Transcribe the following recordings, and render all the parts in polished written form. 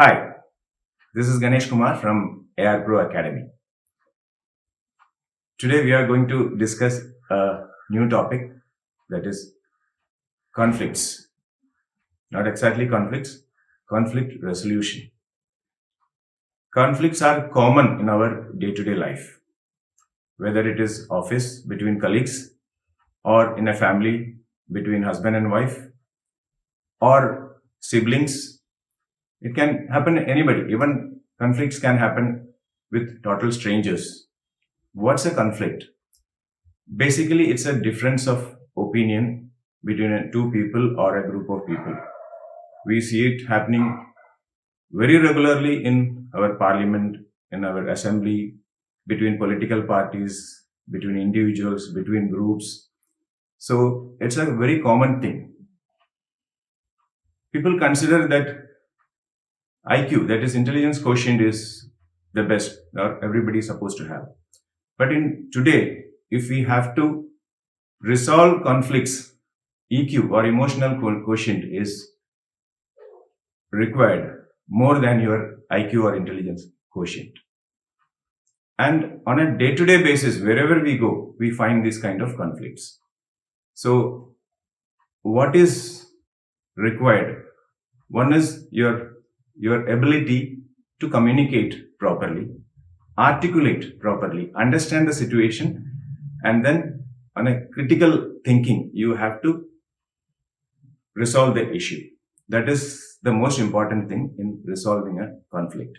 Hi, this is Ganesh Kumar from AR Pro Academy. Today we are going to discuss a new topic, that is conflicts. Not exactly conflicts, conflict resolution. Conflicts are common in our day-to-day life, whether it is office between colleagues or in a family between husband and wife or siblings. It can happen to anybody. Even conflicts can happen with total strangers. What's a conflict? Basically, it's a difference of opinion between two people or a group of people. We see it happening very regularly in our parliament, in our assembly, between political parties, between individuals, between groups. So it's a very common thing. People consider that IQ, that is intelligence quotient, is the best or everybody is supposed to have. But in today, if we have to resolve conflicts, EQ or emotional quotient is required more than your IQ or intelligence quotient. And on a day to day basis, wherever we go, we find this kind of conflicts. So, what is required? One is your ability to communicate properly, articulate properly, understand the situation, and then on a critical thinking, you have to resolve the issue. That is the most important thing in resolving a conflict.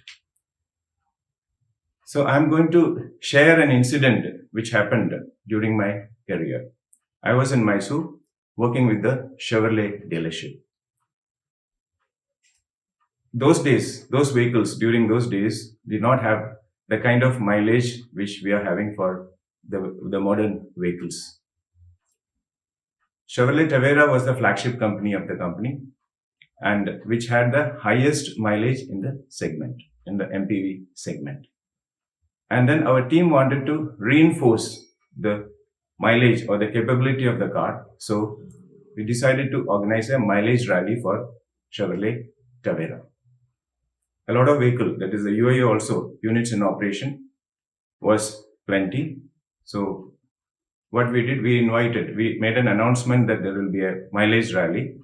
So I'm going to share an incident which happened during my career. I was in Mysore working with the Chevrolet dealership. Those days, those vehicles during those days did not have the kind of mileage which we are having for the modern vehicles. Chevrolet Tavera was the flagship company of the company, and which had the highest mileage in the segment, in the MPV segment. And then our team wanted to reinforce the mileage or the capability of the car. So we decided to organize a mileage rally for Chevrolet Tavera. A lot of vehicle, that is the UAE also, units in operation, was plenty. So what we did, we made an announcement that there will be a mileage rally.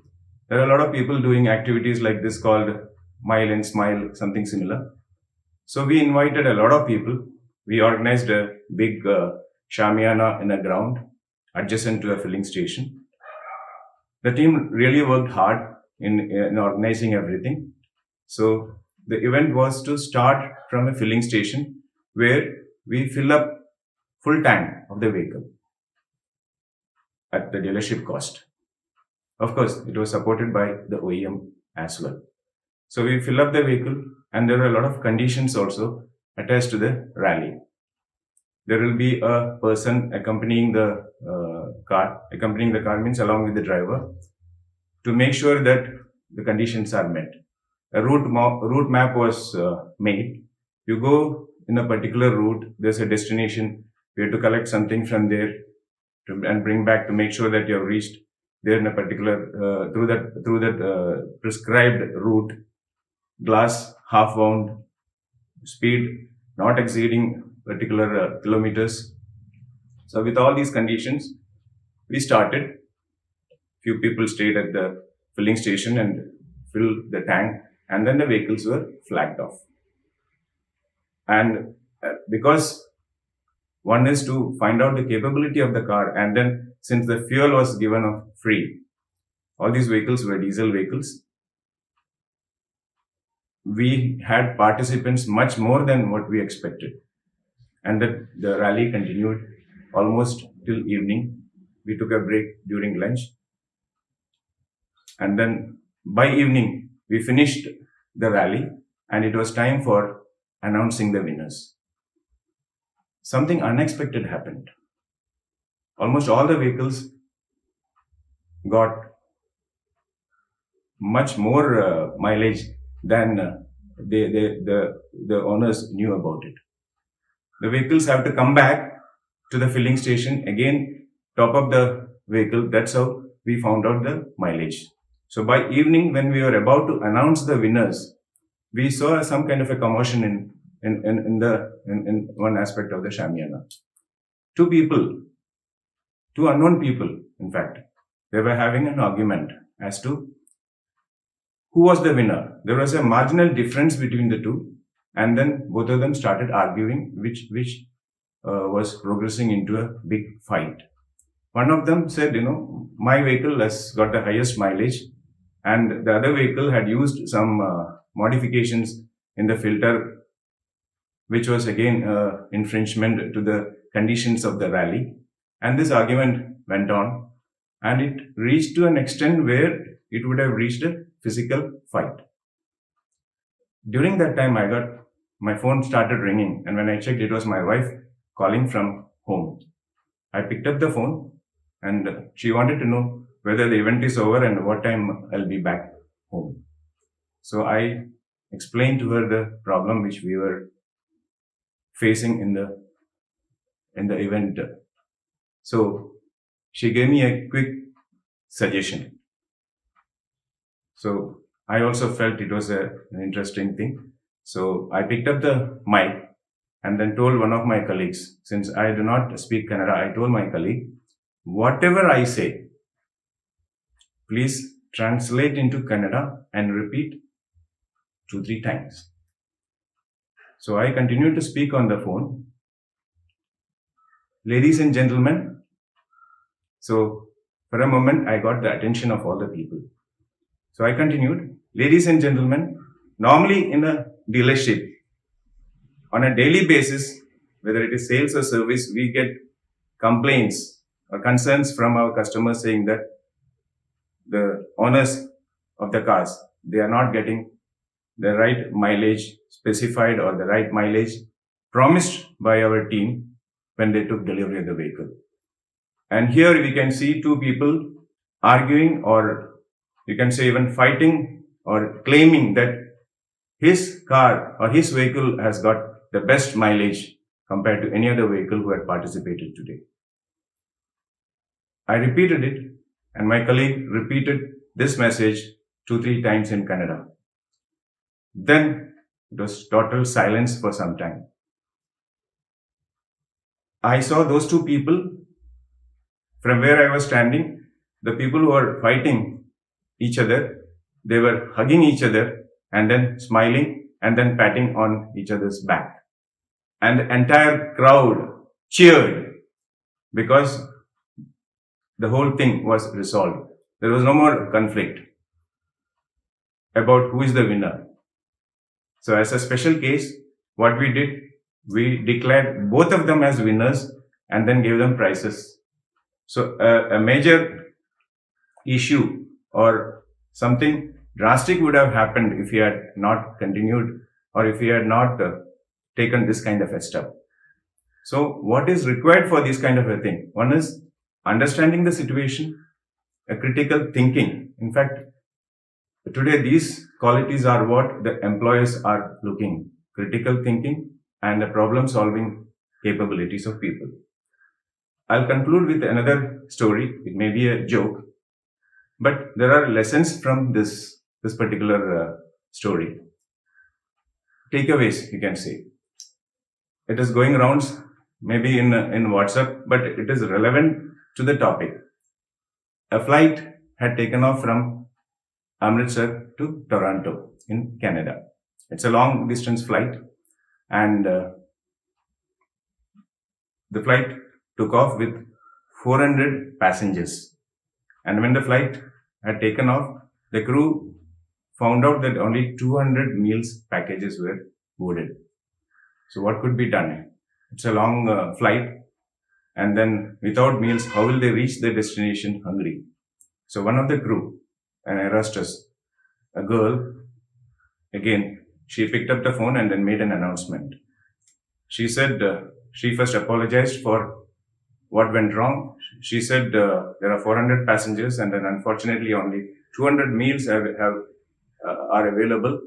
There are a lot of people doing activities like this called Mile and Smile, something similar. So we invited a lot of people. We organized a big shamiana in a ground adjacent to a filling station. The team really worked hard in organizing everything. So the event was to start from a filling station where we fill up full tank of the vehicle at the dealership cost. Of course, it was supported by the OEM as well. So we fill up the vehicle, and there are a lot of conditions also attached to the rally. There will be a person accompanying the car. Accompanying the car means along with the driver, to make sure that the conditions are met. A route map was made. You go in a particular route, there's a destination. You have to collect something from there and bring back to make sure that you have reached there in a particular through that prescribed route. Glass half wound, speed not exceeding particular kilometers. So with all these conditions, we started. Few people stayed at the filling station and filled the tank, and then the vehicles were flagged off. And because one is to find out the capability of the car, and then since the fuel was given free, all these vehicles were diesel vehicles. We had participants much more than what we expected. And the rally continued almost till evening. We took a break during lunch. And then by evening, we finished the rally, and it was time for announcing the winners. Something unexpected happened. Almost all the vehicles got much more mileage than the owners knew about it. The vehicles have to come back to the filling station again, top up the vehicle. That's how we found out the mileage. So by evening, when we were about to announce the winners, we saw some kind of a commotion in one aspect of the Shamiana. Two unknown people, in fact, they were having an argument as to who was the winner. There was a marginal difference between the two, and then both of them started arguing, which was progressing into a big fight. One of them said, my vehicle has got the highest mileage, and the other vehicle had used some modifications in the filter, which was again infringement to the conditions of the rally. And this argument went on, and it reached to an extent where it would have reached a physical fight. During that time, my phone started ringing, and when I checked, it was my wife calling from home. I picked up the phone, and she wanted to know whether the event is over and what time I'll be back home. So I explained to her the problem which we were facing in the event. So she gave me a quick suggestion. So I also felt it was an interesting thing. So I picked up the mic and then told one of my colleagues, since I do not speak Kannada, I told my colleague, whatever I say, please translate into Kannada and repeat 2-3 times. So I continued to speak on the phone. Ladies and gentlemen, so for a moment I got the attention of all the people. So I continued, ladies and gentlemen, normally in a dealership, on a daily basis, whether it is sales or service, we get complaints or concerns from our customers saying that the owners of the cars, they are not getting the right mileage specified or the right mileage promised by our team when they took delivery of the vehicle. And here we can see two people arguing, or you can say even fighting or claiming that his car or his vehicle has got the best mileage compared to any other vehicle who had participated today. I repeated it, and my colleague repeated this message 2-3 times in Kannada. Then it was total silence for some time. I saw those two people from where I was standing. The people who were fighting each other, they were hugging each other and then smiling and then patting on each other's back. And the entire crowd cheered because the whole thing was resolved. There was no more conflict about who is the winner. So as a special case, what we did, we declared both of them as winners and then gave them prizes. So a major issue or something drastic would have happened if he had not continued or if he had not taken this kind of a step. So what is required for this kind of a thing? One is understanding the situation, a critical thinking. In fact, today these qualities are what the employers are looking: critical thinking and the problem solving capabilities of people. I'll conclude with another story. It may be a joke, but there are lessons from this particular story. Takeaways, you can say. It is going around maybe in WhatsApp, but it is relevant to the topic. A flight had taken off from Amritsar to Toronto in Canada. It's a long distance flight, and the flight took off with 400 passengers. And when the flight had taken off, the crew found out that only 200 meals packages were boarded. So what could be done? It's a long flight, and then without meals, how will they reach their destination hungry? So one of the crew, an air hostess, a girl, again, she picked up the phone and then made an announcement. She said she first apologized for what went wrong. She said there are 400 passengers, and then unfortunately only 200 meals are available.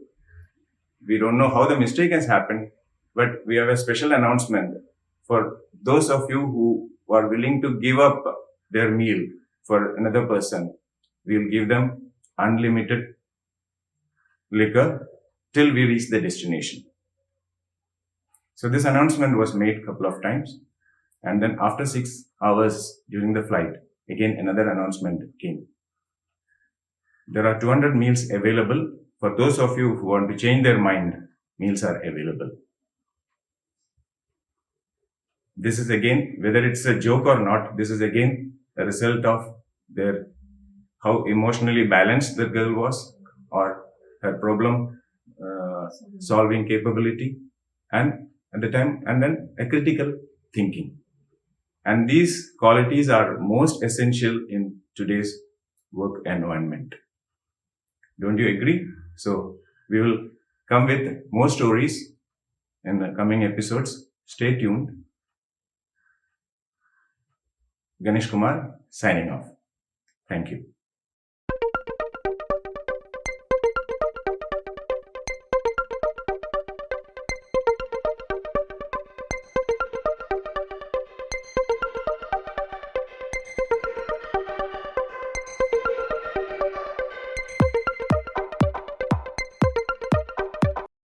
We don't know how the mistake has happened, but we have a special announcement for those of you who are willing to give up their meal for another person. We'll give them unlimited liquor till we reach the destination. So this announcement was made a couple of times, and then after 6 hours during the flight, again another announcement came. There are 200 meals available. For those of you who want to change their mind, meals are available. This is again, whether it's a joke or not, this is again a result of their how emotionally balanced the girl was, or her problem solving capability, and at the time, and then a critical thinking. And these qualities are most essential in today's work environment. Don't you agree? So we will come with more stories in the coming episodes. Stay tuned. Ganesh Kumar signing off. Thank you.